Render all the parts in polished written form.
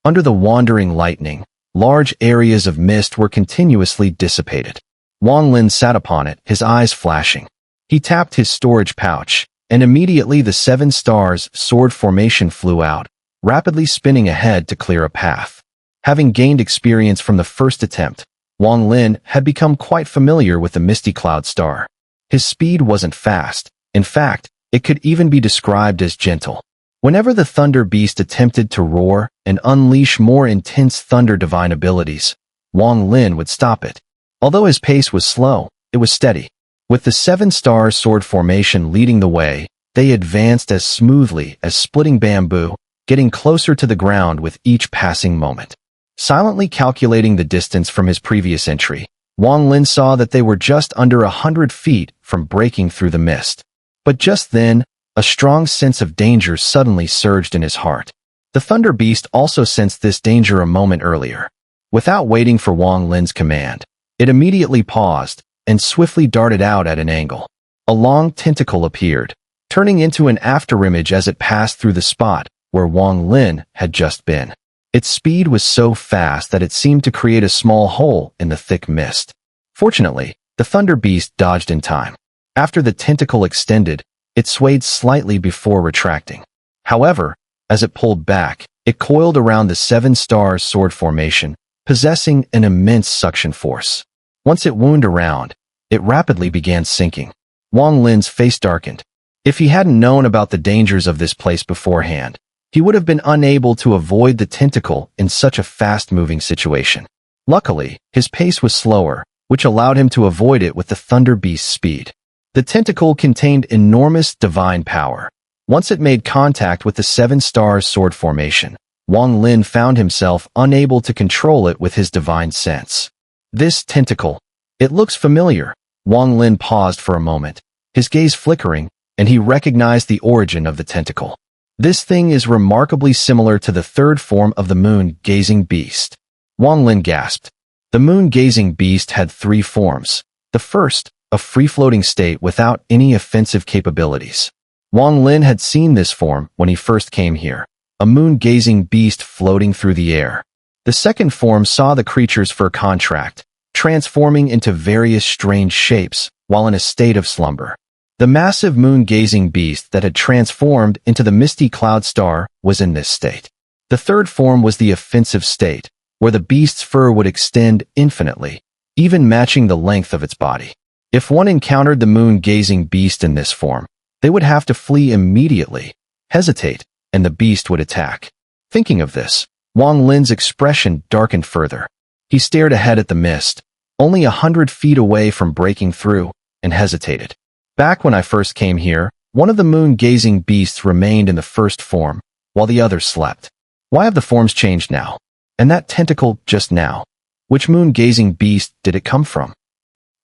Under the wandering lightning, large areas of mist were continuously dissipated. Wang Lin sat upon it, his eyes flashing. He tapped his storage pouch, and immediately the 7 stars sword formation flew out, rapidly spinning ahead to clear a path. Having gained experience from the first attempt, Wang Lin had become quite familiar with the Misty Cloud Star. His speed wasn't fast. In fact, it could even be described as gentle. Whenever the Thunder Beast attempted to roar and unleash more intense thunder divine abilities, Wang Lin would stop it. Although his pace was slow, it was steady. With the 7 star sword formation leading the way, they advanced as smoothly as splitting bamboo, getting closer to the ground with each passing moment. Silently calculating the distance from his previous entry, Wang Lin saw that they were just under 100 feet from breaking through the mist. But just then, a strong sense of danger suddenly surged in his heart. The Thunder Beast also sensed this danger a moment earlier. Without waiting for Wang Lin's command, it immediately paused and swiftly darted out at an angle. A long tentacle appeared, turning into an afterimage as it passed through the spot where Wang Lin had just been. Its speed was so fast that it seemed to create a small hole in the thick mist. Fortunately, the Thunder Beast dodged in time. After the tentacle extended, it swayed slightly before retracting. However, as it pulled back, it coiled around the 7 stars sword formation, possessing an immense suction force. Once it wound around, it rapidly began sinking. Wang Lin's face darkened. If he hadn't known about the dangers of this place beforehand, he would have been unable to avoid the tentacle in such a fast-moving situation. Luckily, his pace was slower, which allowed him to avoid it with the Thunder Beast's speed. The tentacle contained enormous divine power. Once it made contact with the 7 stars sword formation, Wang Lin found himself unable to control it with his divine sense. This tentacle, it looks familiar. Wang Lin paused for a moment, his gaze flickering, and he recognized the origin of the tentacle. This thing is remarkably similar to the 3rd form of the moon-gazing beast. Wang Lin gasped. The moon-gazing beast had 3 forms. The first, a free-floating state without any offensive capabilities. Wang Lin had seen this form when he first came here, a moon-gazing beast floating through the air. The second form saw the creature's fur contract, transforming into various strange shapes while in a state of slumber. The massive moon-gazing beast that had transformed into the Misty Cloud Star was in this state. The third form was the offensive state, where the beast's fur would extend infinitely, even matching the length of its body. If one encountered the moon-gazing beast in this form, they would have to flee immediately, hesitate, and the beast would attack. Thinking of this, Wang Lin's expression darkened further. He stared ahead at the mist, only 100 feet away from breaking through, and hesitated. Back when I first came here, one of the moon-gazing beasts remained in the first form, while the others slept. Why have the forms changed now? And that tentacle just now? Which moon-gazing beast did it come from?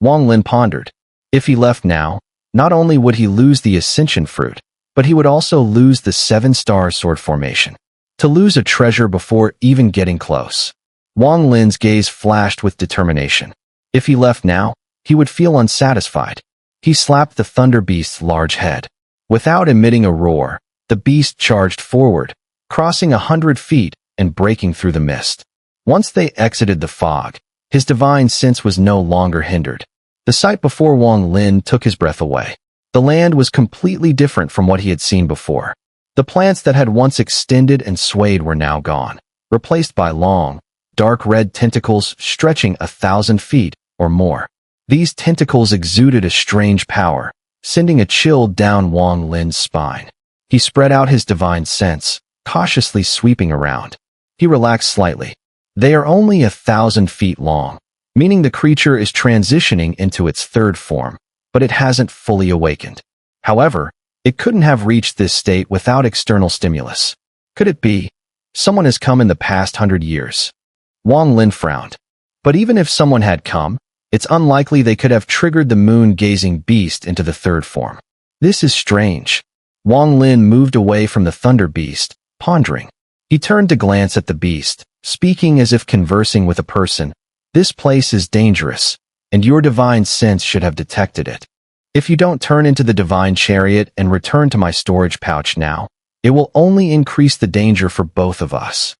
Wang Lin pondered. If he left now, not only would he lose the ascension fruit, but he would also lose the 7-star sword formation. To lose a treasure before even getting close. Wang Lin's gaze flashed with determination. If he left now, he would feel unsatisfied. He slapped the Thunder Beast's large head. Without emitting a roar, the beast charged forward, crossing 100 feet and breaking through the mist. Once they exited the fog, his divine sense was no longer hindered. The sight before Wang Lin took his breath away. The land was completely different from what he had seen before. The plants that had once extended and swayed were now gone, replaced by long, dark red tentacles stretching 1,000 feet or more. These tentacles exuded a strange power, sending a chill down Wang Lin's spine. He spread out his divine sense, cautiously sweeping around. He relaxed slightly. They are only 1,000 feet long, meaning the creature is transitioning into its third form, but it hasn't fully awakened. However, it couldn't have reached this state without external stimulus. Could it be? Someone has come in the past 100 years. Wang Lin frowned. But even if someone had come, it's unlikely they could have triggered the moon-gazing beast into the third form. This is strange. Wang Lin moved away from the Thunder Beast, pondering. He turned to glance at the beast, speaking as if conversing with a person. This place is dangerous, and your divine sense should have detected it. If you don't turn into the divine chariot and return to my storage pouch now, it will only increase the danger for both of us.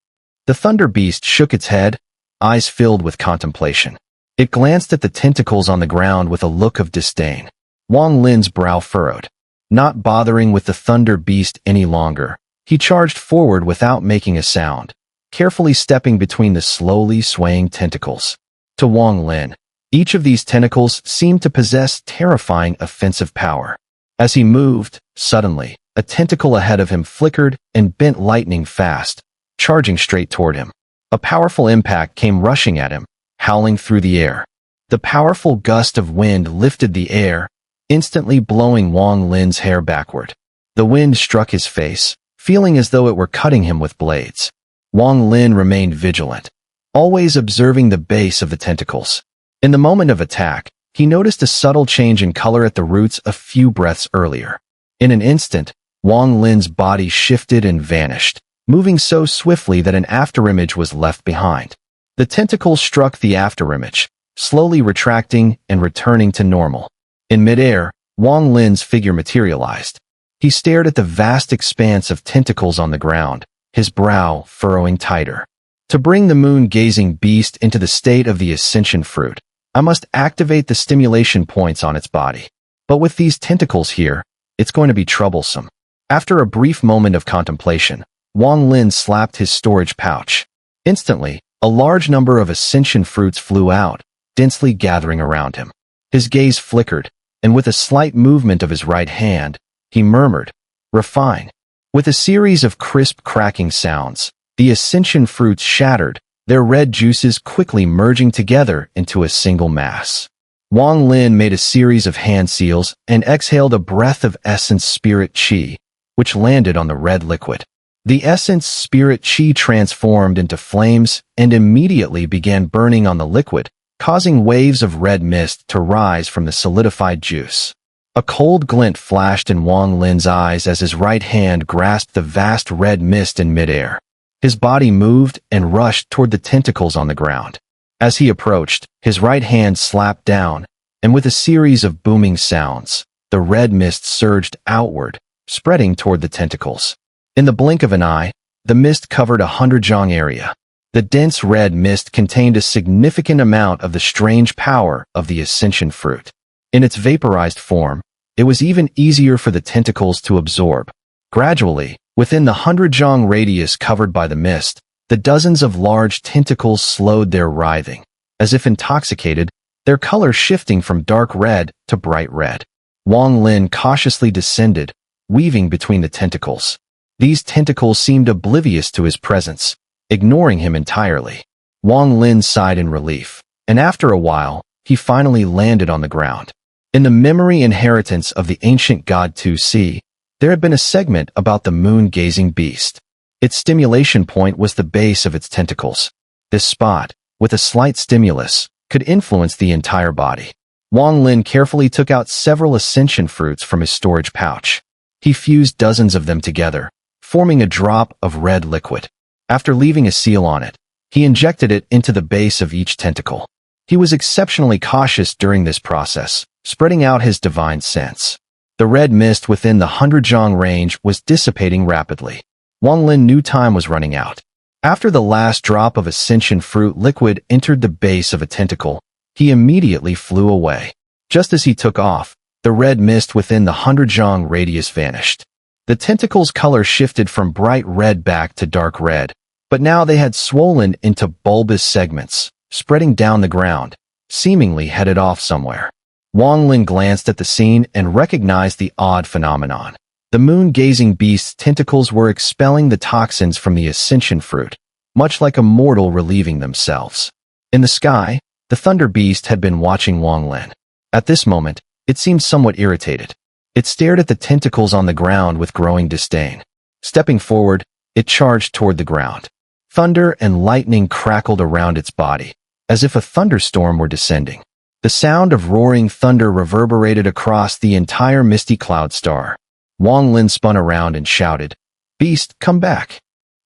The Thunder Beast shook its head, eyes filled with contemplation. It glanced at the tentacles on the ground with a look of disdain. Wang Lin's brow furrowed. Not bothering with the Thunder Beast any longer, he charged forward without making a sound, carefully stepping between the slowly swaying tentacles. To Wang Lin, each of these tentacles seemed to possess terrifying offensive power. As he moved, suddenly, a tentacle ahead of him flickered and bent lightning fast, charging straight toward him. A powerful impact came rushing at him, howling through the air. The powerful gust of wind lifted the air, instantly blowing Wang Lin's hair backward. The wind struck his face, feeling as though it were cutting him with blades. Wang Lin remained vigilant, always observing the base of the tentacles. In the moment of attack, he noticed a subtle change in color at the roots a few breaths earlier. In an instant, Wang Lin's body shifted and vanished, moving so swiftly that an afterimage was left behind. The tentacle struck the afterimage, slowly retracting and returning to normal. In midair, Wang Lin's figure materialized. He stared at the vast expanse of tentacles on the ground, his brow furrowing tighter. To bring the moon-gazing beast into the state of the ascension fruit, I must activate the stimulation points on its body. But with these tentacles here, it's going to be troublesome. After a brief moment of contemplation, Wang Lin slapped his storage pouch. Instantly, a large number of ascension fruits flew out, densely gathering around him. His gaze flickered, and with a slight movement of his right hand, he murmured, "Refine." With a series of crisp cracking sounds, the ascension fruits shattered, their red juices quickly merging together into a single mass. Wang Lin made a series of hand seals and exhaled a breath of essence spirit qi, which landed on the red liquid. The essence spirit qi transformed into flames and immediately began burning on the liquid, causing waves of red mist to rise from the solidified juice. A cold glint flashed in Wang Lin's eyes as his right hand grasped the vast red mist in midair. His body moved and rushed toward the tentacles on the ground. As he approached, his right hand slapped down, and with a series of booming sounds, the red mist surged outward, spreading toward the tentacles. In the blink of an eye, the mist covered 100 zhang area. The dense red mist contained a significant amount of the strange power of the ascension fruit. In its vaporized form, it was even easier for the tentacles to absorb. Gradually, within the 100 zhang radius covered by the mist, the dozens of large tentacles slowed their writhing. As if intoxicated, their color shifting from dark red to bright red. Wang Lin cautiously descended, weaving between the tentacles. These tentacles seemed oblivious to his presence, ignoring him entirely. Wang Lin sighed in relief, and after a while, he finally landed on the ground. In the memory inheritance of the ancient god 2C, there had been a segment about the moon-gazing beast. Its stimulation point was the base of its tentacles. This spot, with a slight stimulus, could influence the entire body. Wang Lin carefully took out several ascension fruits from his storage pouch. He fused dozens of them together, forming a drop of red liquid. After leaving a seal on it, he injected it into the base of each tentacle. He was exceptionally cautious during this process, spreading out his divine sense. The red mist within the 100 zhang range was dissipating rapidly. Wang Lin knew time was running out. After the last drop of ascension fruit liquid entered the base of a tentacle, he immediately flew away. Just as he took off, the red mist within the 100 zhang radius vanished. The tentacle's color shifted from bright red back to dark red, but now they had swollen into bulbous segments, spreading down the ground, seemingly headed off somewhere. Wang Lin glanced at the scene and recognized the odd phenomenon. The moon-gazing beast's tentacles were expelling the toxins from the ascension fruit, much like a mortal relieving themselves. In the sky, the thunder beast had been watching Wang Lin. At this moment, it seemed somewhat irritated. It stared at the tentacles on the ground with growing disdain. Stepping forward, it charged toward the ground. Thunder and lightning crackled around its body, as if a thunderstorm were descending. The sound of roaring thunder reverberated across the entire misty cloud star. Wang Lin spun around and shouted, "Beast, come back!"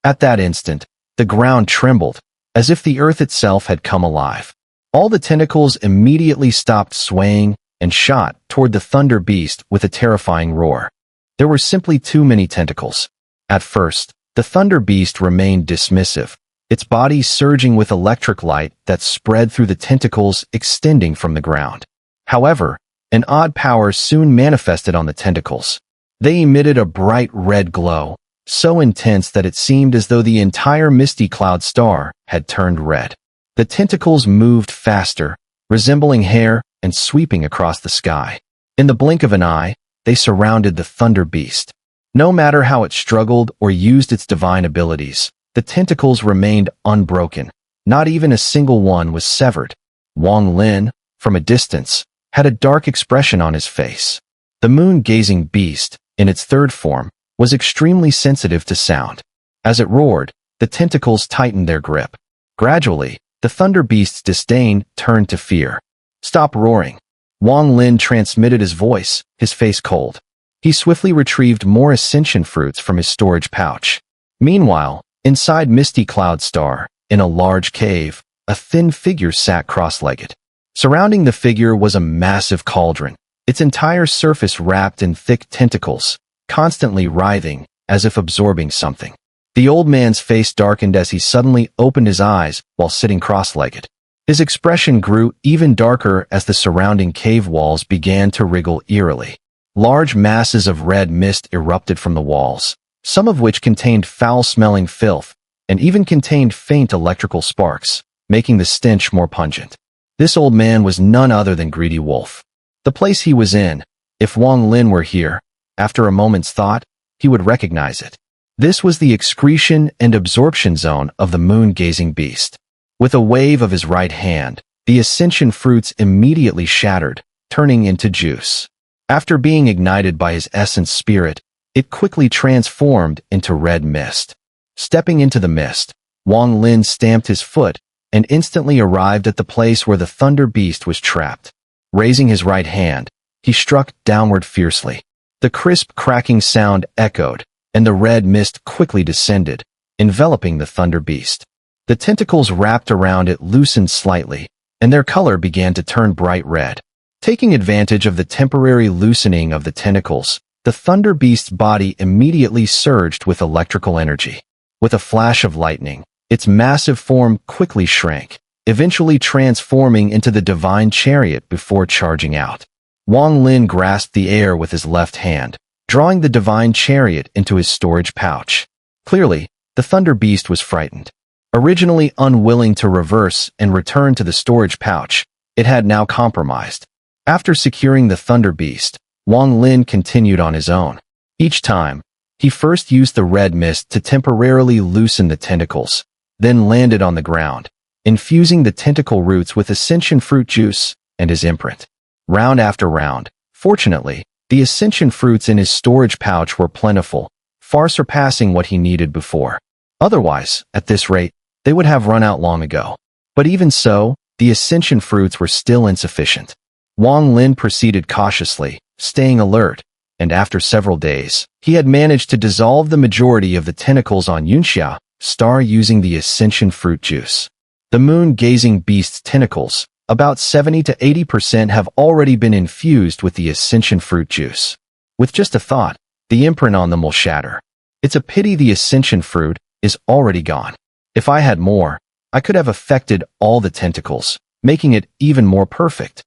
At that instant, the ground trembled, as if the earth itself had come alive. All the tentacles immediately stopped swaying and shot toward the thunder beast with a terrifying roar. There were simply too many tentacles. At first, the thunder beast remained dismissive, its body surging with electric light that spread through the tentacles extending from the ground. However, an odd power soon manifested on the tentacles. They emitted a bright red glow, so intense that it seemed as though the entire Misty Cloud star had turned red. The tentacles moved faster, resembling hair and sweeping across the sky. In the blink of an eye, they surrounded the Thunder Beast. No matter how it struggled or used its divine abilities, the tentacles remained unbroken. Not even a single one was severed. Wang Lin, from a distance, had a dark expression on his face. The moon-gazing beast, in its third form, was extremely sensitive to sound. As it roared, the tentacles tightened their grip. Gradually, the Thunder Beast's disdain turned to fear. "Stop roaring." Wang Lin transmitted his voice, his face cold. He swiftly retrieved more ascension fruits from his storage pouch. Meanwhile, inside Misty Cloud Star, in a large cave, a thin figure sat cross-legged. Surrounding the figure was a massive cauldron, its entire surface wrapped in thick tentacles, constantly writhing, as if absorbing something. The old man's face darkened as he suddenly opened his eyes while sitting cross-legged. His expression grew even darker as the surrounding cave walls began to wriggle eerily. Large masses of red mist erupted from the walls, some of which contained foul-smelling filth, and even contained faint electrical sparks, making the stench more pungent. This old man was none other than Greedy Wolf. The place he was in, if Wang Lin were here, after a moment's thought, he would recognize it. This was the excretion and absorption zone of the moon-gazing beast. With a wave of his right hand, the ascension fruits immediately shattered, turning into juice. After being ignited by his essence spirit, it quickly transformed into red mist. Stepping into the mist, Wang Lin stamped his foot and instantly arrived at the place where the Thunder Beast was trapped. Raising his right hand, he struck downward fiercely. The crisp cracking sound echoed, and the red mist quickly descended, enveloping the Thunder Beast. The tentacles wrapped around it loosened slightly, and their color began to turn bright red. Taking advantage of the temporary loosening of the tentacles, the Thunder Beast's body immediately surged with electrical energy. With a flash of lightning, its massive form quickly shrank, eventually transforming into the divine chariot before charging out. Wang Lin grasped the air with his left hand, drawing the divine chariot into his storage pouch. Clearly, the Thunder Beast was frightened. Originally unwilling to reverse and return to the storage pouch, it had now compromised. After securing the Thunder Beast, Wang Lin continued on his own. Each time, he first used the red mist to temporarily loosen the tentacles, then landed on the ground, infusing the tentacle roots with ascension fruit juice and his imprint. Round after round, fortunately, the ascension fruits in his storage pouch were plentiful, far surpassing what he needed before. Otherwise, at this rate, they would have run out long ago. But even so, the ascension fruits were still insufficient. Wang Lin proceeded cautiously, staying alert, and after several days, he had managed to dissolve the majority of the tentacles on Yunxia star using the ascension fruit juice. The moon-gazing beast's tentacles, about 70 to 80%, have already been infused with the ascension fruit juice. With just a thought, the imprint on them will shatter. It's a pity the ascension fruit is already gone. If I had more, I could have affected all the tentacles, making it even more perfect.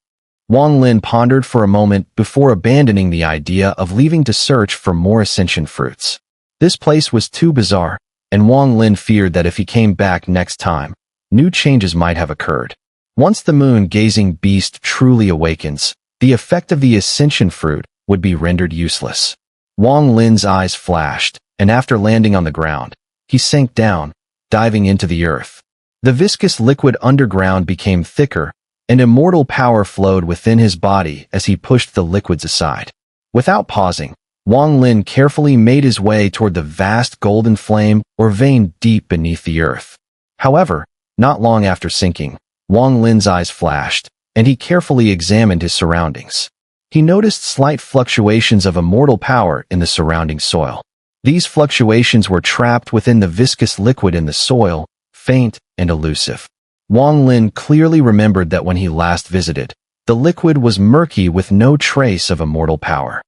Wang Lin pondered for a moment before abandoning the idea of leaving to search for more ascension fruits. This place was too bizarre, and Wang Lin feared that if he came back next time, new changes might have occurred. Once the moon-gazing beast truly awakens, the effect of the ascension fruit would be rendered useless. Wang Lin's eyes flashed, and after landing on the ground, he sank down, diving into the earth. The viscous liquid underground became thicker, and immortal power flowed within his body as he pushed the liquids aside. Without pausing, Wang Lin carefully made his way toward the vast golden flame or vein deep beneath the earth. However, not long after sinking, Wang Lin's eyes flashed, and he carefully examined his surroundings. He noticed slight fluctuations of immortal power in the surrounding soil. These fluctuations were trapped within the viscous liquid in the soil, faint and elusive. Wang Lin clearly remembered that when he last visited, the liquid was murky with no trace of immortal power.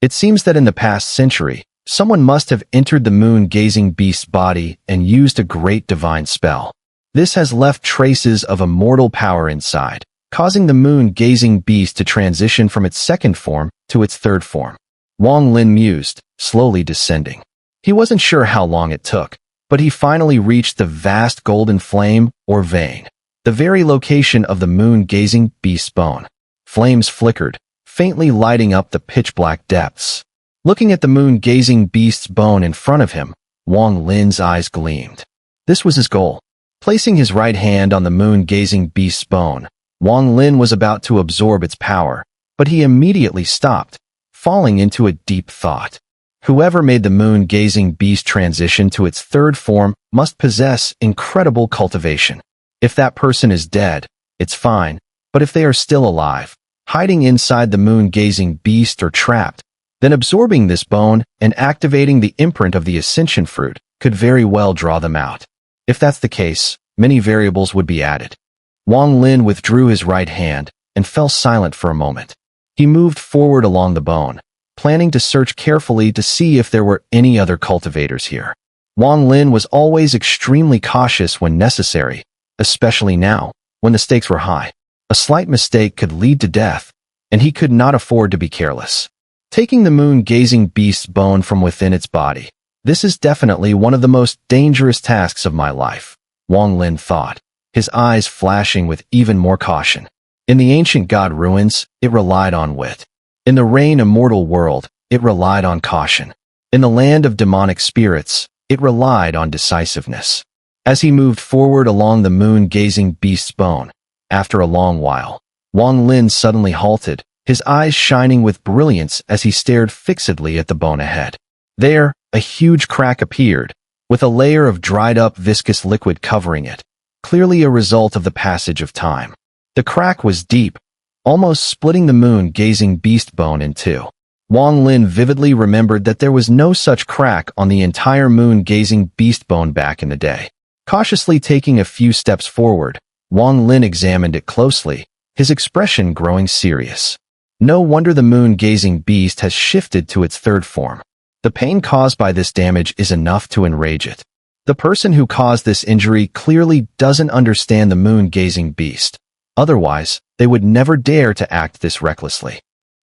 It seems that in the past century, Someone must have entered the moon-gazing beast's body and used a great divine spell. This has left traces of immortal power inside, causing the moon-gazing beast to transition from its second form to its third form. Wang Lin mused, slowly descending. He wasn't sure how long it took, but he finally reached the vast golden flame, or vein, the very location of the moon-gazing beast's bone. Flames flickered, faintly lighting up the pitch-black depths. Looking at the moon-gazing beast's bone in front of him, Wang Lin's eyes gleamed. This was his goal. Placing his right hand on the moon-gazing beast's bone, Wang Lin was about to absorb its power, but he immediately stopped, falling into a deep thought. Whoever made the moon-gazing beast transition to its third form must possess incredible cultivation. If that person is dead, it's fine, but if they are still alive, hiding inside the moon-gazing beast or trapped, then absorbing this bone and activating the imprint of the ascension fruit could very well draw them out. If that's the case, many variables would be added. Wang Lin withdrew his right hand and fell silent for a moment. He moved forward along the bone, planning to search carefully to see if there were any other cultivators here. Wang Lin was always extremely cautious when necessary, especially now, when the stakes were high. A slight mistake could lead to death, and he could not afford to be careless. Taking the moon-gazing beast's bone from within its body, this is definitely one of the most dangerous tasks of my life, Wang Lin thought, his eyes flashing with even more caution. In the ancient god ruins, it relied on wit. In the Renegade Immortal world, it relied on caution. In the land of demonic spirits, it relied on decisiveness. As he moved forward along the moon-gazing beast's bone, after a long while, Wang Lin suddenly halted, his eyes shining with brilliance as he stared fixedly at the bone ahead. There, a huge crack appeared, with a layer of dried-up viscous liquid covering it, clearly a result of the passage of time. The crack was deep, almost splitting the moon-gazing beast bone in two. Wang Lin vividly remembered that there was no such crack on the entire moon-gazing beast bone back in the day. Cautiously taking a few steps forward, Wang Lin examined it closely, his expression growing serious. No wonder the moon-gazing beast has shifted to its third form. The pain caused by this damage is enough to enrage it. The person who caused this injury clearly doesn't understand the moon-gazing beast. Otherwise, they would never dare to act this recklessly.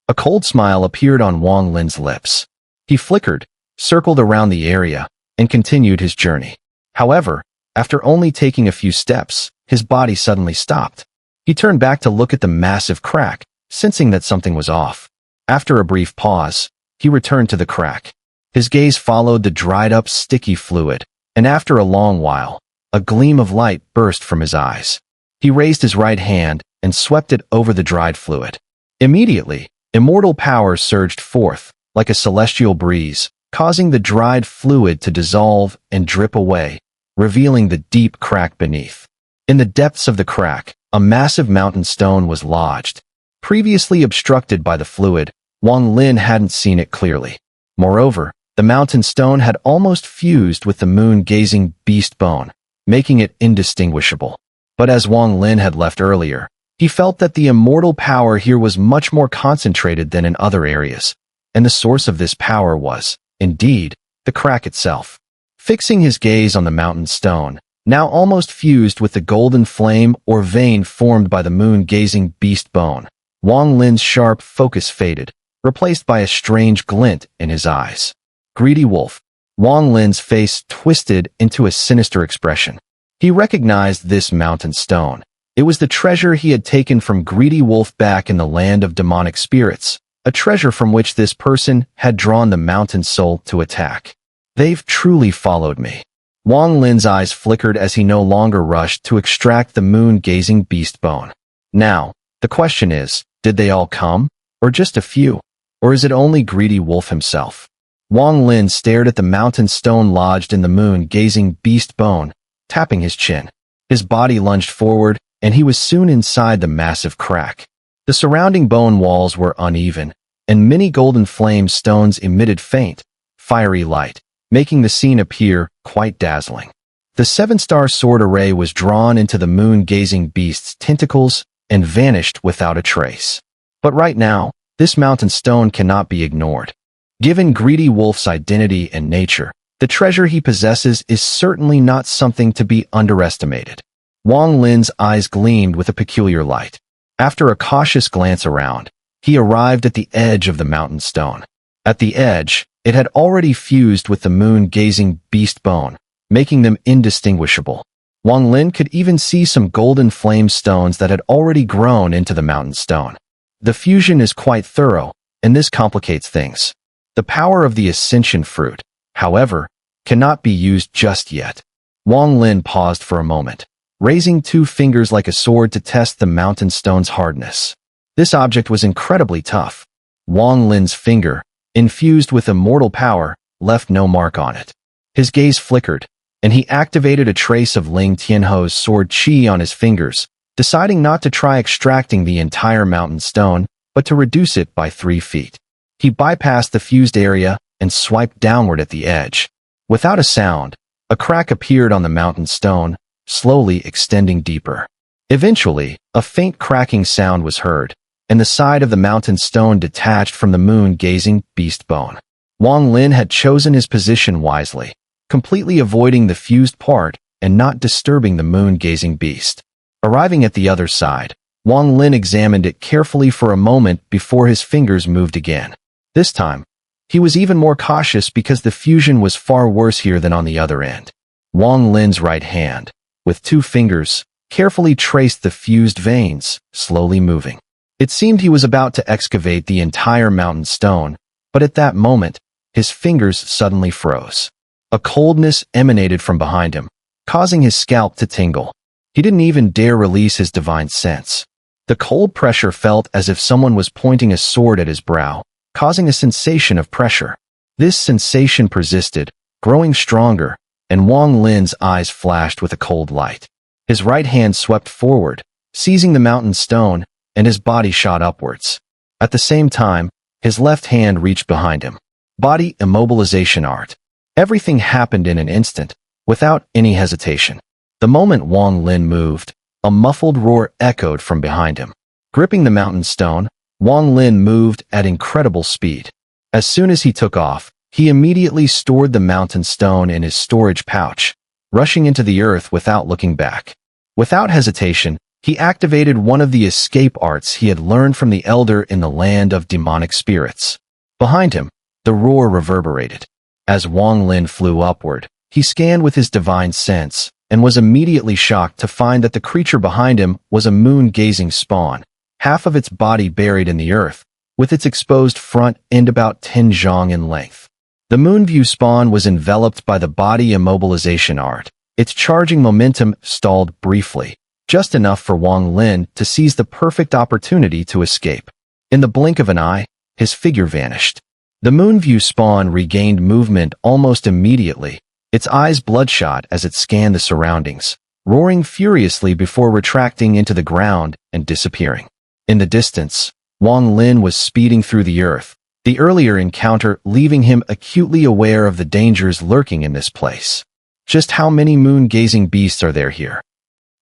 A cold smile appeared on Wang Lin's lips. He flickered, circled around the area, and continued his journey. However, after only taking a few steps, his body suddenly stopped. He turned back to look at the massive crack, sensing that something was off. After a brief pause, he returned to the crack. His gaze followed the dried-up sticky fluid, and after a long while, a gleam of light burst from his eyes. He raised his right hand and swept it over the dried fluid. Immediately, immortal power surged forth, like a celestial breeze, causing the dried fluid to dissolve and drip away, revealing the deep crack beneath. In the depths of the crack, a massive mountain stone was lodged. Previously obstructed by the fluid, Wang Lin hadn't seen it clearly. Moreover, the mountain stone had almost fused with the moon-gazing beast bone, making it indistinguishable. But as Wang Lin had left earlier, he felt that the immortal power here was much more concentrated than in other areas, and the source of this power was, indeed, the crack itself. Fixing his gaze on the mountain stone, now almost fused with the golden flame or vein formed by the moon-gazing beast bone, Wang Lin's sharp focus faded, replaced by a strange glint in his eyes. Greedy wolf. Wang Lin's face twisted into a sinister expression. He recognized this mountain stone. It was the treasure he had taken from Greedy Wolf back in the land of demonic spirits, a treasure from which this person had drawn the mountain soul to attack. They've truly followed me. Wang Lin's eyes flickered as he no longer rushed to extract the moon-gazing beast bone. Now, the question is, did they all come? Or just a few? Or is it only Greedy Wolf himself? Wang Lin stared at the mountain stone lodged in the moon-gazing beast bone, tapping his chin. His body lunged forward, and he was soon inside the massive crack. The surrounding bone walls were uneven, and many golden flame stones emitted faint, fiery light, making the scene appear quite dazzling. The seven-star sword array was drawn into the moon-gazing beast's tentacles and vanished without a trace. But right now, this mountain stone cannot be ignored. Given Greedy Wolf's identity and nature, the treasure he possesses is certainly not something to be underestimated. Wang Lin's eyes gleamed with a peculiar light. After a cautious glance around, he arrived at the edge of the mountain stone. At the edge, it had already fused with the moon-gazing beast bone, making them indistinguishable. Wang Lin could even see some golden flame stones that had already grown into the mountain stone. The fusion is quite thorough, and this complicates things. The power of the ascension fruit, however, cannot be used just yet. Wang Lin paused for a moment, raising 2 fingers like a sword to test the mountain stone's hardness. This object was incredibly tough. Wang Lin's finger, infused with immortal power, left no mark on it. His gaze flickered, and he activated a trace of Ling Tianho's sword qi on his fingers, deciding not to try extracting the entire mountain stone, but to reduce it by 3 feet. He bypassed the fused area and swiped downward at the edge. Without a sound, a crack appeared on the mountain stone, slowly extending deeper. Eventually, a faint cracking sound was heard, and the side of the mountain stone detached from the moon-gazing beast bone. Wang Lin had chosen his position wisely, completely avoiding the fused part and not disturbing the moon-gazing beast. Arriving at the other side, Wang Lin examined it carefully for a moment before his fingers moved again. This time, he was even more cautious because the fusion was far worse here than on the other end. Wang Lin's right hand, with 2 fingers, carefully traced the fused veins, slowly moving. It seemed he was about to excavate the entire mountain stone, but at that moment, his fingers suddenly froze. A coldness emanated from behind him, causing his scalp to tingle. He didn't even dare release his divine sense. The cold pressure felt as if someone was pointing a sword at his brow, causing a sensation of pressure. This sensation persisted, growing stronger, and Wang Lin's eyes flashed with a cold light. His right hand swept forward, seizing the mountain stone, and his body shot upwards. At the same time, his left hand reached behind him. Body immobilization art. Everything happened in an instant, without any hesitation. The moment Wang Lin moved, a muffled roar echoed from behind him. Gripping the mountain stone, Wang Lin moved at incredible speed. As soon as he took off, he immediately stored the mountain stone in his storage pouch, rushing into the earth without looking back. Without hesitation, he activated one of the escape arts he had learned from the elder in the land of demonic spirits. Behind him, the roar reverberated. As Wang Lin flew upward, he scanned with his divine sense, and was immediately shocked to find that the creature behind him was a moon-gazing spawn, half of its body buried in the earth, with its exposed front end about 10 zhang in length. The Moonview spawn was enveloped by the body immobilization art. Its charging momentum stalled briefly, just enough for Wang Lin to seize the perfect opportunity to escape. In the blink of an eye, his figure vanished. The Moonview spawn regained movement almost immediately, its eyes bloodshot as it scanned the surroundings, roaring furiously before retracting into the ground and disappearing. In the distance, Wang Lin was speeding through the earth, the earlier encounter leaving him acutely aware of the dangers lurking in this place. Just how many moon-gazing beasts are there here?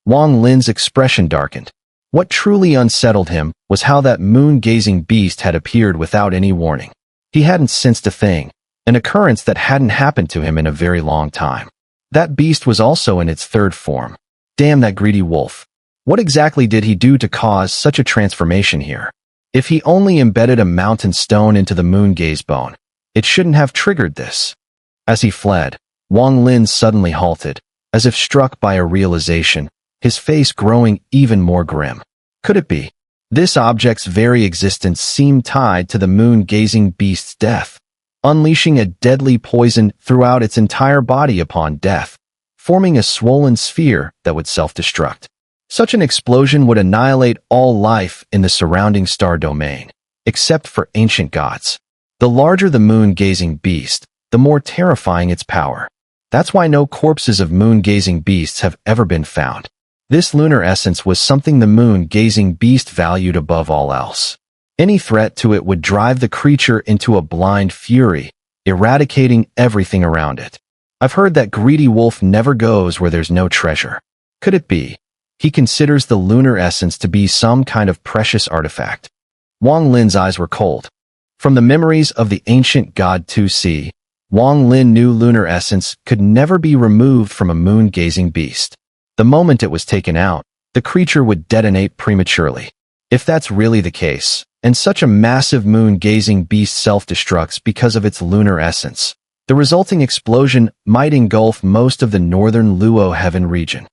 Wang Lin's expression darkened. What truly unsettled him was how that moon-gazing beast had appeared without any warning. He hadn't sensed a thing, an occurrence that hadn't happened to him in a very long time. That beast was also in its 3rd form. Damn that greedy wolf. What exactly did he do to cause such a transformation here? If he only embedded a mountain stone into the moon gaze bone, it shouldn't have triggered this. As he fled, Wang Lin suddenly halted, as if struck by a realization, his face growing even more grim. Could it be? This object's very existence seemed tied to the moon-gazing beast's death, unleashing a deadly poison throughout its entire body upon death, forming a swollen sphere that would self-destruct. Such an explosion would annihilate all life in the surrounding star domain, except for ancient gods. The larger the moon-gazing beast, the more terrifying its power. That's why no corpses of moon-gazing beasts have ever been found. This lunar essence was something the moon-gazing beast valued above all else. Any threat to it would drive the creature into a blind fury, eradicating everything around it. I've heard that greedy wolf never goes where there's no treasure. Could it be? He considers the lunar essence to be some kind of precious artifact. Wang Lin's eyes were cold. From the memories of the ancient god 2C, Wang Lin knew lunar essence could never be removed from a moon-gazing beast. The moment it was taken out, the creature would detonate prematurely. If that's really the case, and such a massive moon-gazing beast self-destructs because of its lunar essence, the resulting explosion might engulf most of the northern Luo heaven region.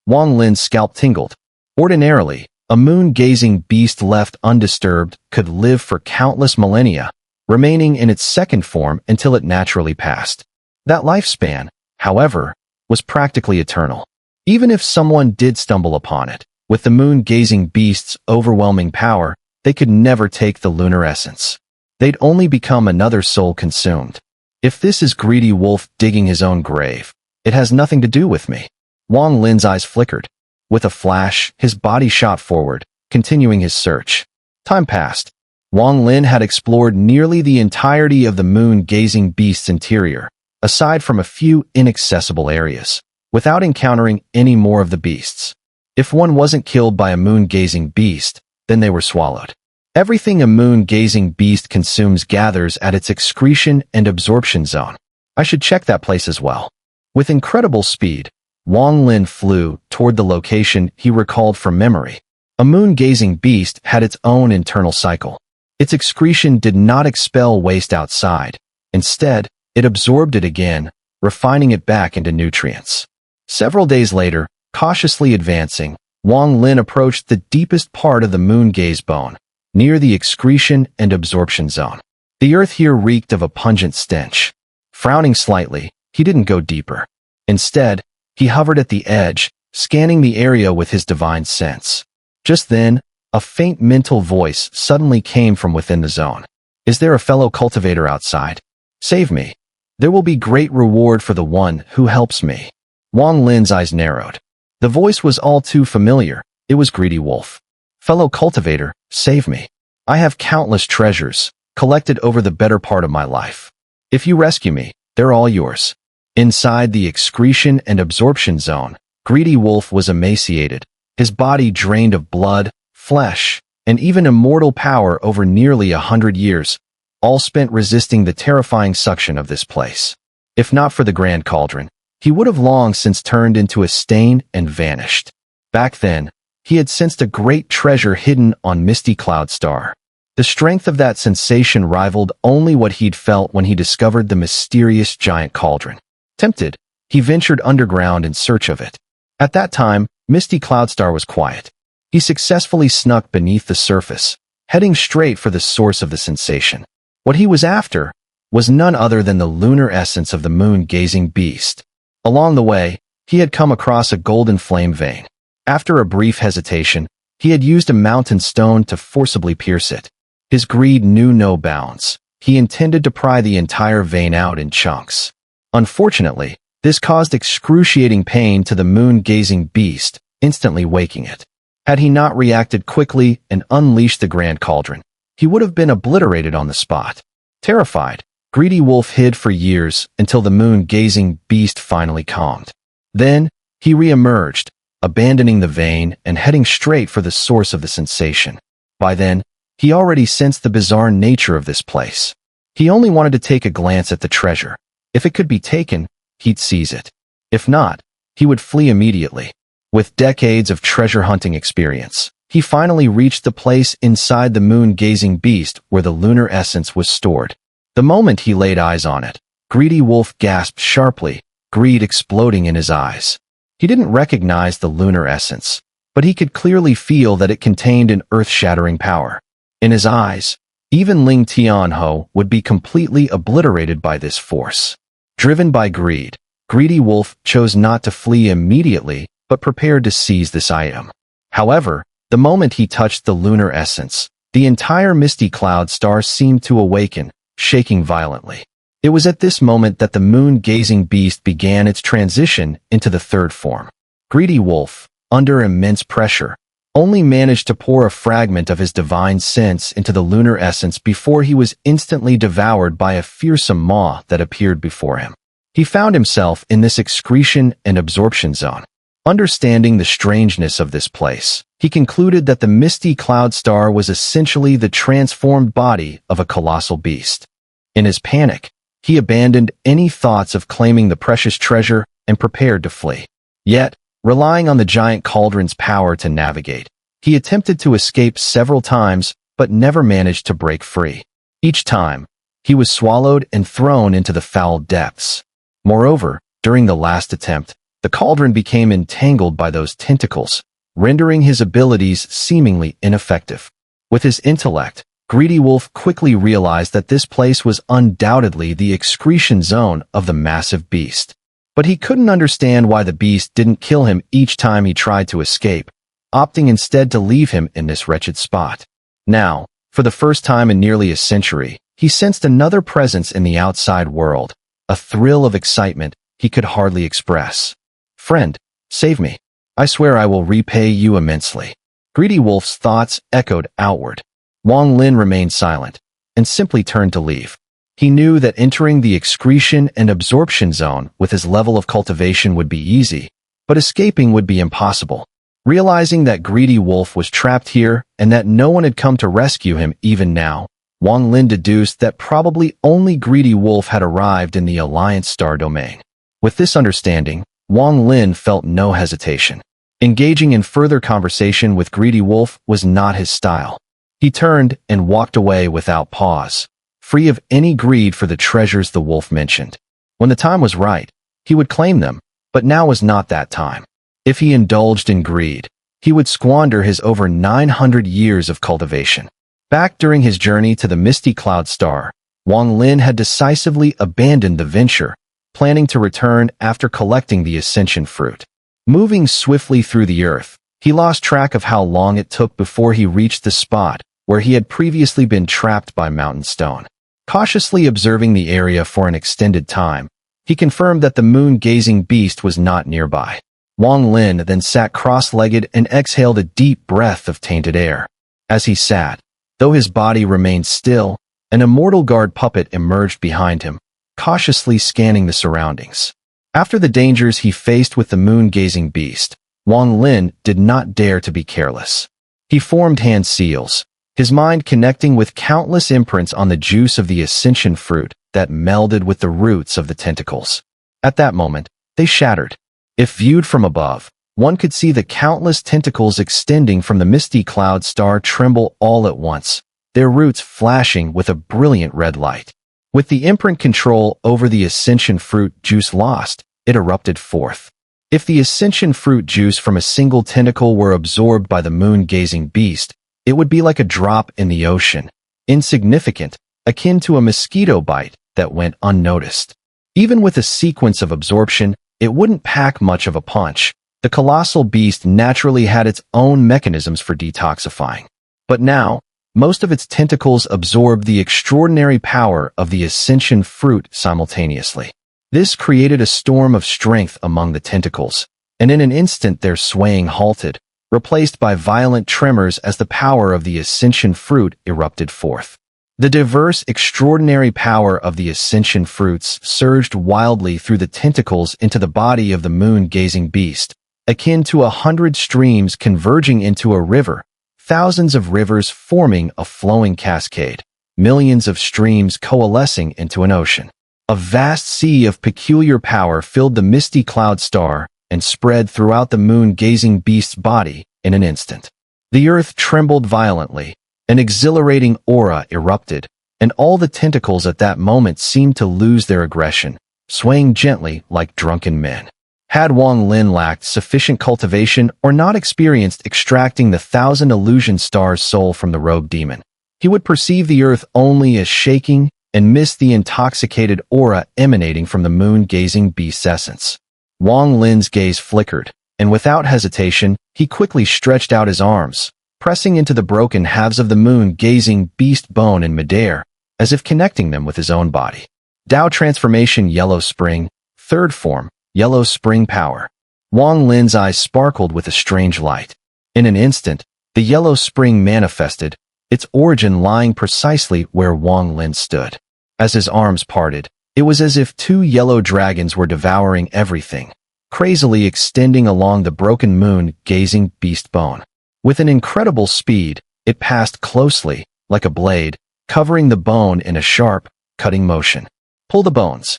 Wang Lin's scalp tingled. Ordinarily, a moon-gazing beast left undisturbed could live for countless millennia, remaining in its second form until it naturally passed. That lifespan, however, was practically eternal. Even if someone did stumble upon it, with the moon-gazing beast's overwhelming power, they could never take the lunar essence. They'd only become another soul consumed. If this is greedy wolf digging his own grave, it has nothing to do with me. Wang Lin's eyes flickered. With a flash, his body shot forward, continuing his search. Time passed. Wang Lin had explored nearly the entirety of the moon-gazing beast's interior, aside from a few inaccessible areas, without encountering any more of the beasts. If one wasn't killed by a moon-gazing beast, then they were swallowed. Everything a moon-gazing beast consumes gathers at its excretion and absorption zone. I should check that place as well. With incredible speed, Wang Lin flew toward the location he recalled from memory. A moon-gazing beast had its own internal cycle. Its excretion did not expel waste outside. Instead, it absorbed it again, refining it back into nutrients. Several days later, cautiously advancing, Wang Lin approached the deepest part of the moon-gaze bone, near the excretion and absorption zone. The earth here reeked of a pungent stench. Frowning slightly, he didn't go deeper. Instead, he hovered at the edge, scanning the area with his divine sense. Just then, a faint mental voice suddenly came from within the zone. Is there a fellow cultivator outside? Save me. There will be great reward for the one who helps me. Wang Lin's eyes narrowed. The voice was all too familiar. It was Greedy Wolf. Fellow cultivator, save me. I have countless treasures, collected over the better part of my life. If you rescue me, they're all yours. Inside the excretion and absorption zone, Greedy Wolf was emaciated, his body drained of blood, flesh, and even immortal power over nearly 100 years, all spent resisting the terrifying suction of this place. If not for the Grand Cauldron, he would have long since turned into a stain and vanished. Back then, he had sensed a great treasure hidden on Misty Cloud Star. The strength of that sensation rivaled only what he'd felt when he discovered the mysterious giant cauldron. Tempted, he ventured underground in search of it. At that time, Misty Cloud Star was quiet. He successfully snuck beneath the surface, heading straight for the source of the sensation. What he was after was none other than the lunar essence of the moon-gazing beast. Along the way, he had come across a golden flame vein. After a brief hesitation, he had used a mountain stone to forcibly pierce it. His greed knew no bounds. He intended to pry the entire vein out in chunks. Unfortunately, this caused excruciating pain to the moon-gazing beast, instantly waking it. Had he not reacted quickly and unleashed the Grand Cauldron, he would have been obliterated on the spot. Terrified, Greedy Wolf hid for years until the moon-gazing beast finally calmed. Then, he re-emerged, abandoning the vein and heading straight for the source of the sensation. By then, he already sensed the bizarre nature of this place. He only wanted to take a glance at the treasure. If it could be taken, he'd seize it. If not, he would flee immediately. With decades of treasure hunting experience, he finally reached the place inside the moon-gazing beast where the lunar essence was stored. The moment he laid eyes on it, Greedy Wolf gasped sharply, greed exploding in his eyes. He didn't recognize the lunar essence, but he could clearly feel that it contained an earth-shattering power. In his eyes, even Ling Tianho would be completely obliterated by this force. Driven by greed, Greedy Wolf chose not to flee immediately, but prepared to seize this item. However, the moment he touched the lunar essence, the entire Misty Cloud Star seemed to awaken, shaking violently. It was at this moment that the moon-gazing beast began its transition into the third form. Greedy Wolf, under immense pressure, only managed to pour a fragment of his divine sense into the lunar essence before he was instantly devoured by a fearsome maw that appeared before him. He found himself in this excretion and absorption zone. Understanding the strangeness of this place, he concluded that the misty cloud star was essentially the transformed body of a colossal beast. In his panic, he abandoned any thoughts of claiming the precious treasure and prepared to flee. Yet, relying on the giant cauldron's power to navigate, he attempted to escape several times but never managed to break free. Each time, he was swallowed and thrown into the foul depths. Moreover, during the last attempt, the cauldron became entangled by those tentacles, rendering his abilities seemingly ineffective. With his intellect, Greedy Wolf quickly realized that this place was undoubtedly the excretion zone of the massive beast. But he couldn't understand why the beast didn't kill him each time he tried to escape, opting instead to leave him in this wretched spot. Now, for the first time in nearly a century, he sensed another presence in the outside world, a thrill of excitement he could hardly express. "Friend, save me. I swear I will repay you immensely." Greedy Wolf's thoughts echoed outward. Wang Lin remained silent and simply turned to leave. He knew that entering the excretion and absorption zone with his level of cultivation would be easy, but escaping would be impossible. Realizing that Greedy Wolf was trapped here and that no one had come to rescue him even now, Wang Lin deduced that probably only Greedy Wolf had arrived in the Alliance Star domain. With this understanding, Wang Lin felt no hesitation. Engaging in further conversation with Greedy Wolf was not his style. He turned and walked away without pause, free of any greed for the treasures the wolf mentioned. When the time was right, he would claim them, but now was not that time. If he indulged in greed, he would squander his over 900 years of cultivation. Back during his journey to the Misty Cloud Star, Wang Lin had decisively abandoned the venture, planning to return after collecting the ascension fruit. Moving swiftly through the earth, he lost track of how long it took before he reached the spot where he had previously been trapped by Mountain Stone. Cautiously observing the area for an extended time, he confirmed that the moon-gazing beast was not nearby. Wang Lin then sat cross-legged and exhaled a deep breath of tainted air. As he sat, though his body remained still, an immortal guard puppet emerged behind him, cautiously scanning the surroundings. After the dangers he faced with the moon-gazing beast, Wang Lin did not dare to be careless. He formed hand seals, his mind connecting with countless imprints on the juice of the ascension fruit that melded with the roots of the tentacles. At that moment, they shattered. If viewed from above, one could see the countless tentacles extending from the misty cloud star tremble all at once, their roots flashing with a brilliant red light. With the imprint control over the ascension fruit juice lost, it erupted forth. If the ascension fruit juice from a single tentacle were absorbed by the moon-gazing beast, it would be like a drop in the ocean, insignificant, akin to a mosquito bite that went unnoticed. Even with a sequence of absorption, it wouldn't pack much of a punch. The colossal beast naturally had its own mechanisms for detoxifying. But now, most of its tentacles absorbed the extraordinary power of the ascension fruit simultaneously. This created a storm of strength among the tentacles, and in an instant their swaying halted, replaced by violent tremors as the power of the ascension fruit erupted forth. The diverse, extraordinary power of the ascension fruits surged wildly through the tentacles into the body of the moon-gazing beast, akin to 100 streams converging into a river, thousands of rivers forming a flowing cascade, millions of streams coalescing into an ocean. A vast sea of peculiar power filled the misty cloud star and spread throughout the moon-gazing beast's body in an instant. The earth trembled violently, an exhilarating aura erupted, and all the tentacles at that moment seemed to lose their aggression, swaying gently like drunken men. Had Wang Lin lacked sufficient cultivation or not experienced extracting the 1,000 illusion star's soul from the rogue demon, he would perceive the earth only as shaking and miss the intoxicated aura emanating from the moon-gazing beast's essence. Wang Lin's gaze flickered, and without hesitation, he quickly stretched out his arms, pressing into the broken halves of the moon-gazing beast bone in midair, as if connecting them with his own body. Tao Transformation Yellow Spring, Third Form, Yellow Spring Power. Wang Lin's eyes sparkled with a strange light. In an instant, the yellow spring manifested, its origin lying precisely where Wang Lin stood. As his arms parted, it was as if two yellow dragons were devouring everything, crazily extending along the broken moon-gazing beast bone. With an incredible speed, it passed closely, like a blade, covering the bone in a sharp, cutting motion. "Pull the bones,"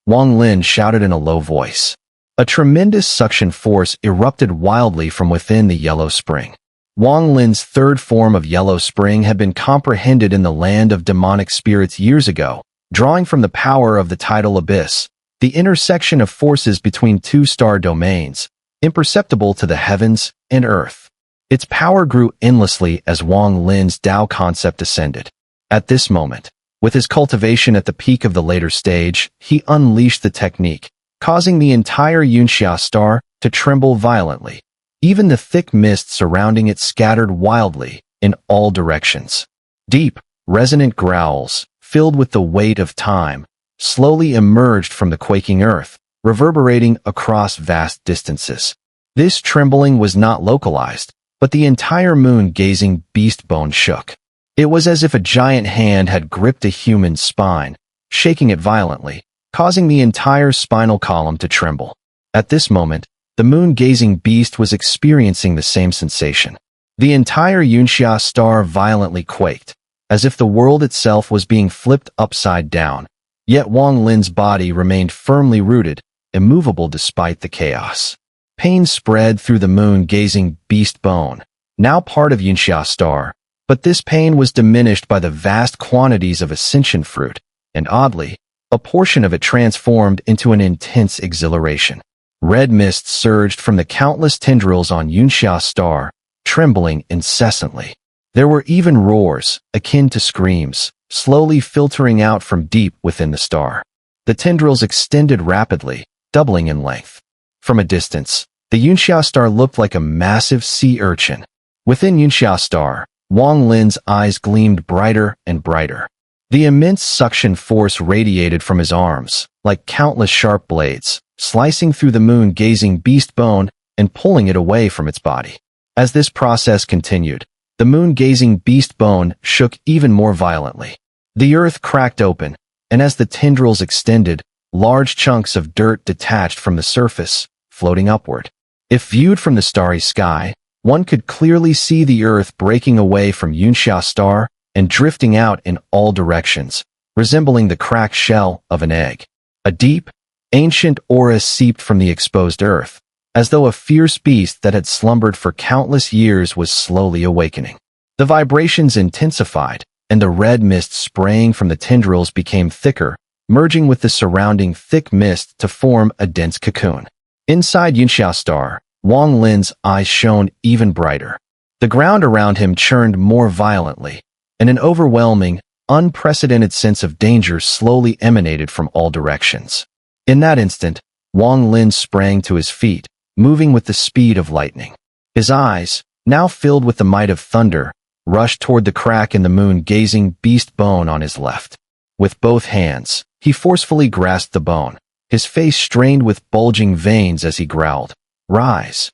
Wang Lin shouted in a low voice. A tremendous suction force erupted wildly from within the yellow spring. Wang Lin's third form of yellow spring had been comprehended in the land of demonic spirits years ago, drawing from the power of the tidal abyss, the intersection of forces between two star domains, imperceptible to the heavens and earth. Its power grew endlessly as Wang Lin's Tao concept ascended. At this moment, with his cultivation at the peak of the later stage, he unleashed the technique, causing the entire Xun'er star to tremble violently. Even the thick mist surrounding it scattered wildly in all directions. Deep, resonant growls, filled with the weight of time, slowly emerged from the quaking earth, reverberating across vast distances. This trembling was not localized, but the entire moon-gazing beast bone shook. It was as if a giant hand had gripped a human spine, shaking it violently, causing the entire spinal column to tremble. At this moment, the moon-gazing beast was experiencing the same sensation. The entire Xun'er star violently quaked, as if the world itself was being flipped upside down. Yet Wang Lin's body remained firmly rooted, immovable despite the chaos. Pain spread through the moon-gazing beast bone, now part of Xun'er star, but this pain was diminished by the vast quantities of ascension fruit, and oddly, a portion of it transformed into an intense exhilaration. Red mist surged from the countless tendrils on Xun'er star, trembling incessantly. There were even roars, akin to screams, slowly filtering out from deep within the star. The tendrils extended rapidly, doubling in length. From a distance, the Xun'er star looked like a massive sea urchin. Within Xun'er star, Wang Lin's eyes gleamed brighter and brighter. The immense suction force radiated from his arms, like countless sharp blades, slicing through the moon-gazing beast bone and pulling it away from its body. As this process continued, the moon-gazing beast bone shook even more violently. The earth cracked open, and as the tendrils extended, large chunks of dirt detached from the surface, floating upward. If viewed from the starry sky, one could clearly see the earth breaking away from Xun'er star and drifting out in all directions, resembling the cracked shell of an egg. A deep, ancient aura seeped from the exposed earth, as though a fierce beast that had slumbered for countless years was slowly awakening. The vibrations intensified, and the red mist spraying from the tendrils became thicker, merging with the surrounding thick mist to form a dense cocoon. Inside Xun'er star, Wang Lin's eyes shone even brighter. The ground around him churned more violently, and an overwhelming, unprecedented sense of danger slowly emanated from all directions. In that instant, Wang Lin sprang to his feet, moving with the speed of lightning. His eyes, now filled with the might of thunder, rushed toward the crack in the moon-gazing beast bone on his left. With both hands, he forcefully grasped the bone, his face strained with bulging veins as he growled, "Rise!"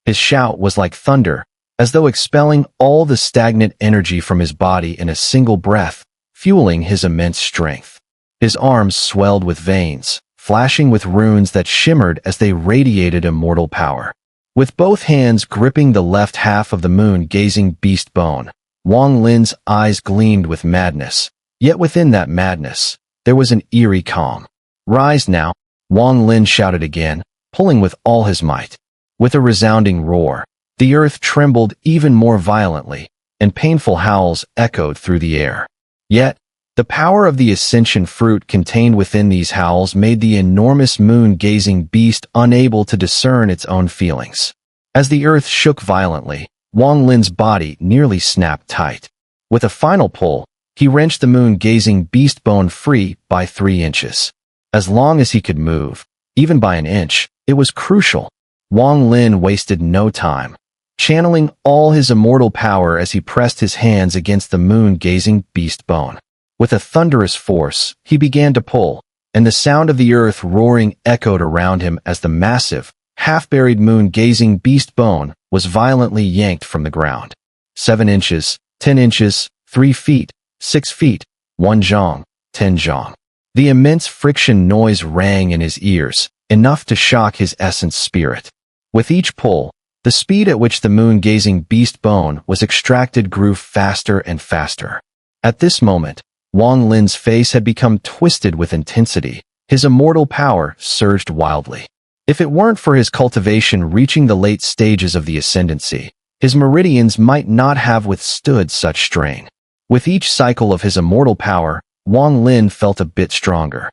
His shout was like thunder, as though expelling all the stagnant energy from his body in a single breath, fueling his immense strength. His arms swelled with veins, flashing with runes that shimmered as they radiated immortal power. With both hands gripping the left half of the moon-gazing beast bone, Wang Lin's eyes gleamed with madness. Yet within that madness, there was an eerie calm. "Rise now," Wang Lin shouted again, pulling with all his might. With a resounding roar, the earth trembled even more violently, and painful howls echoed through the air. Yet, the power of the ascension fruit contained within these howls made the enormous moon-gazing beast unable to discern its own feelings. As the earth shook violently, Wang Lin's body nearly snapped tight. With a final pull, he wrenched the moon-gazing beast bone free by 3 inches. As long as he could move, even by an inch, it was crucial. Wang Lin wasted no time, channeling all his immortal power as he pressed his hands against the moon-gazing beast bone. With a thunderous force, he began to pull, and the sound of the earth roaring echoed around him as the massive, half-buried moon-gazing beast bone was violently yanked from the ground. 7 inches, 10 inches, 3 feet, 6 feet, 1 zhang, 10 zhang. The immense friction noise rang in his ears, enough to shock his essence spirit. With each pull, the speed at which the moon-gazing beast bone was extracted grew faster and faster. At this moment, Wang Lin's face had become twisted with intensity. His immortal power surged wildly. If it weren't for his cultivation reaching the late stages of the ascendancy, his meridians might not have withstood such strain. With each cycle of his immortal power, Wang Lin felt a bit stronger.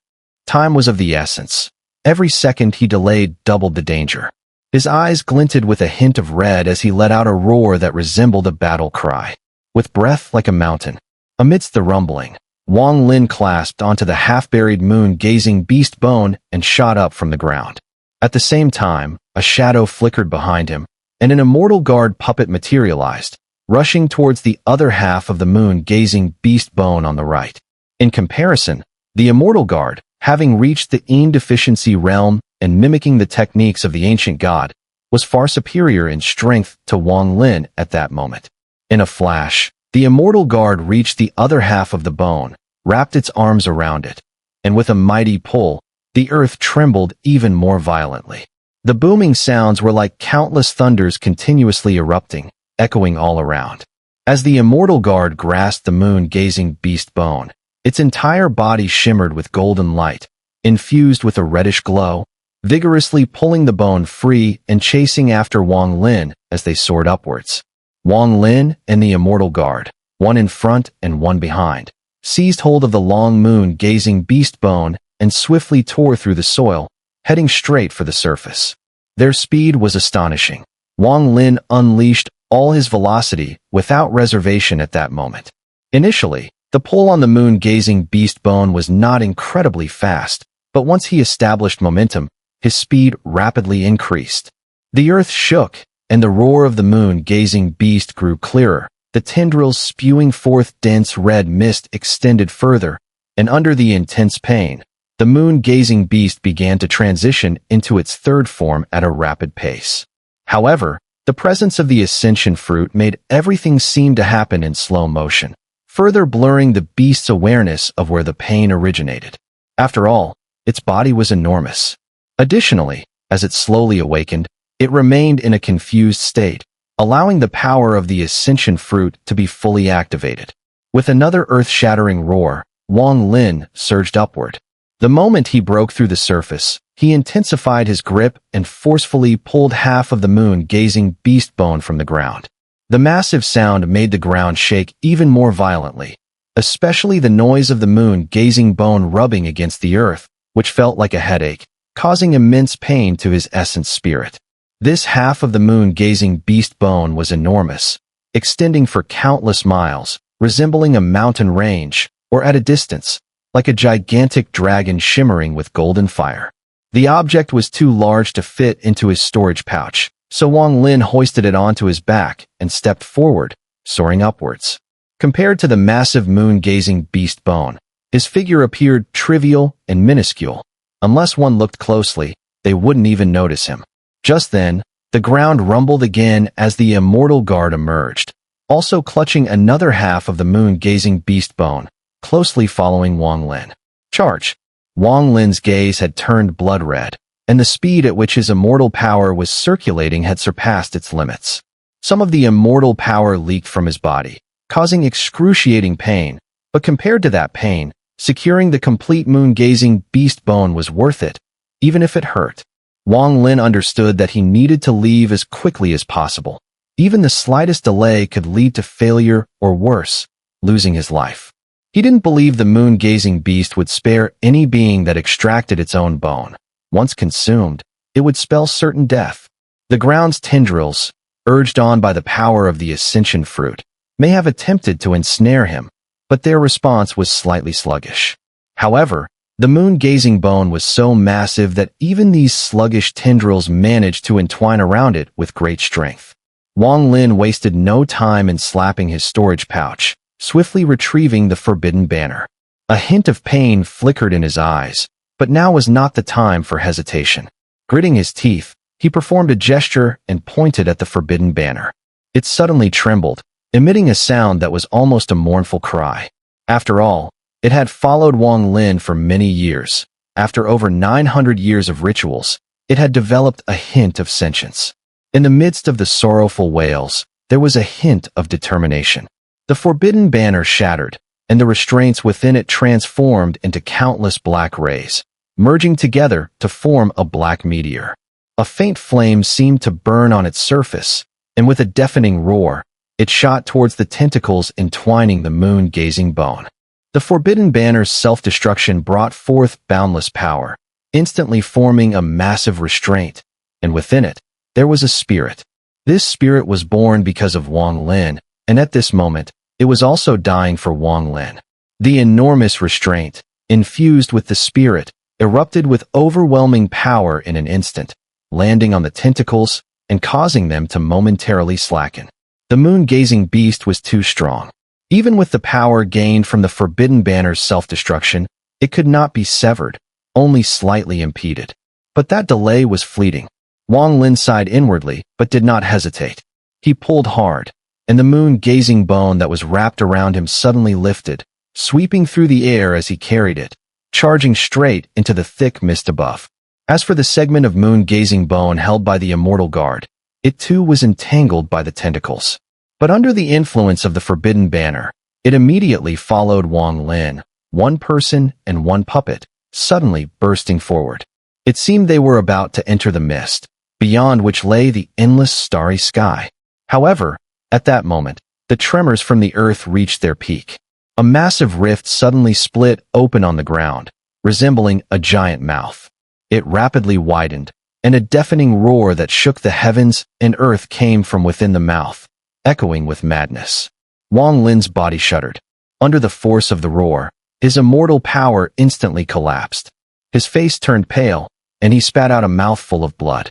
Time was of the essence. Every second he delayed doubled the danger. His eyes glinted with a hint of red as he let out a roar that resembled a battle cry. With breath like a mountain, amidst the rumbling, Wang Lin clasped onto the half-buried moon-gazing beast bone and shot up from the ground. At the same time, a shadow flickered behind him, and an immortal guard puppet materialized, rushing towards the other half of the moon-gazing beast bone on the right. In comparison, the immortal guard, having reached the deficiency realm and mimicking the techniques of the ancient god, was far superior in strength to Wang Lin at that moment. In a flash, the immortal guard reached the other half of the bone, wrapped its arms around it, and with a mighty pull, the earth trembled even more violently. The booming sounds were like countless thunders continuously erupting, echoing all around. As the immortal guard grasped the moon-gazing beast bone, its entire body shimmered with golden light, infused with a reddish glow, vigorously pulling the bone free and chasing after Wang Lin as they soared upwards. Wang Lin and the immortal guard, one in front and one behind, seized hold of the long moon-gazing beast bone and swiftly tore through the soil, heading straight for the surface. Their speed was astonishing. Wang Lin unleashed all his velocity without reservation at that moment. Initially, the pull on the moon-gazing beast bone was not incredibly fast, but once he established momentum, his speed rapidly increased. The earth shook, and the roar of the moon-gazing beast grew clearer. The tendrils spewing forth dense red mist extended further, and under the intense pain, the moon-gazing beast began to transition into its third form at a rapid pace. However, the presence of the ascension fruit made everything seem to happen in slow motion, further blurring the beast's awareness of where the pain originated. After all, its body was enormous. Additionally, as it slowly awakened, it remained in a confused state, allowing the power of the ascension fruit to be fully activated. With another earth-shattering roar, Wang Lin surged upward. The moment he broke through the surface, he intensified his grip and forcefully pulled half of the moon-gazing beast bone from the ground. The massive sound made the ground shake even more violently, especially the noise of the moon-gazing bone rubbing against the earth, which felt like a headache, causing immense pain to his essence spirit. This half of the moon-gazing beast bone was enormous, extending for countless miles, resembling a mountain range, or at a distance, like a gigantic dragon shimmering with golden fire. The object was too large to fit into his storage pouch, so Wang Lin hoisted it onto his back and stepped forward, soaring upwards. Compared to the massive moon-gazing beast bone, his figure appeared trivial and minuscule. Unless one looked closely, they wouldn't even notice him. Just then, the ground rumbled again as the immortal guard emerged, also clutching another half of the moon-gazing beast bone, closely following Wang Lin. Charge! Wang Lin's gaze had turned blood red, and the speed at which his immortal power was circulating had surpassed its limits. Some of the immortal power leaked from his body, causing excruciating pain, but compared to that pain, securing the complete moon-gazing beast bone was worth it, even if it hurt. Wang Lin understood that he needed to leave as quickly as possible. Even the slightest delay could lead to failure or worse, losing his life. He didn't believe the moon-gazing beast would spare any being that extracted its own bone. Once consumed, it would spell certain death. The ground's tendrils, urged on by the power of the ascension fruit, may have attempted to ensnare him, but their response was slightly sluggish. However, the moon-gazing bone was so massive that even these sluggish tendrils managed to entwine around it with great strength. Wang Lin wasted no time in slapping his storage pouch, swiftly retrieving the forbidden banner. A hint of pain flickered in his eyes, but now was not the time for hesitation. Gritting his teeth, he performed a gesture and pointed at the forbidden banner. It suddenly trembled, emitting a sound that was almost a mournful cry. After all, it had followed Wang Lin for many years. After over 900 years of rituals, it had developed a hint of sentience. In the midst of the sorrowful wails, there was a hint of determination. The forbidden banner shattered, and the restraints within it transformed into countless black rays, merging together to form a black meteor. A faint flame seemed to burn on its surface, and with a deafening roar, it shot towards the tentacles entwining the moon-gazing bone. The forbidden banner's self-destruction brought forth boundless power, instantly forming a massive restraint, and within it, there was a spirit. This spirit was born because of Wang Lin, and at this moment, it was also dying for Wang Lin. The enormous restraint, infused with the spirit, erupted with overwhelming power in an instant, landing on the tentacles and causing them to momentarily slacken. The moon-gazing beast was too strong. Even with the power gained from the forbidden banner's self-destruction, it could not be severed, only slightly impeded. But that delay was fleeting. Wang Lin sighed inwardly, but did not hesitate. He pulled hard, and the moon-gazing bone that was wrapped around him suddenly lifted, sweeping through the air as he carried it, charging straight into the thick mist above. As for the segment of moon-gazing bone held by the immortal guard, it too was entangled by the tentacles. But under the influence of the forbidden banner, it immediately followed Wang Lin, one person and one puppet, suddenly bursting forward. It seemed they were about to enter the mist, beyond which lay the endless starry sky. However, at that moment, the tremors from the earth reached their peak. A massive rift suddenly split open on the ground, resembling a giant mouth. It rapidly widened, and a deafening roar that shook the heavens and earth came from within the mouth, echoing with madness. Wang Lin's body shuddered. Under the force of the roar, his immortal power instantly collapsed. His face turned pale, and he spat out a mouthful of blood.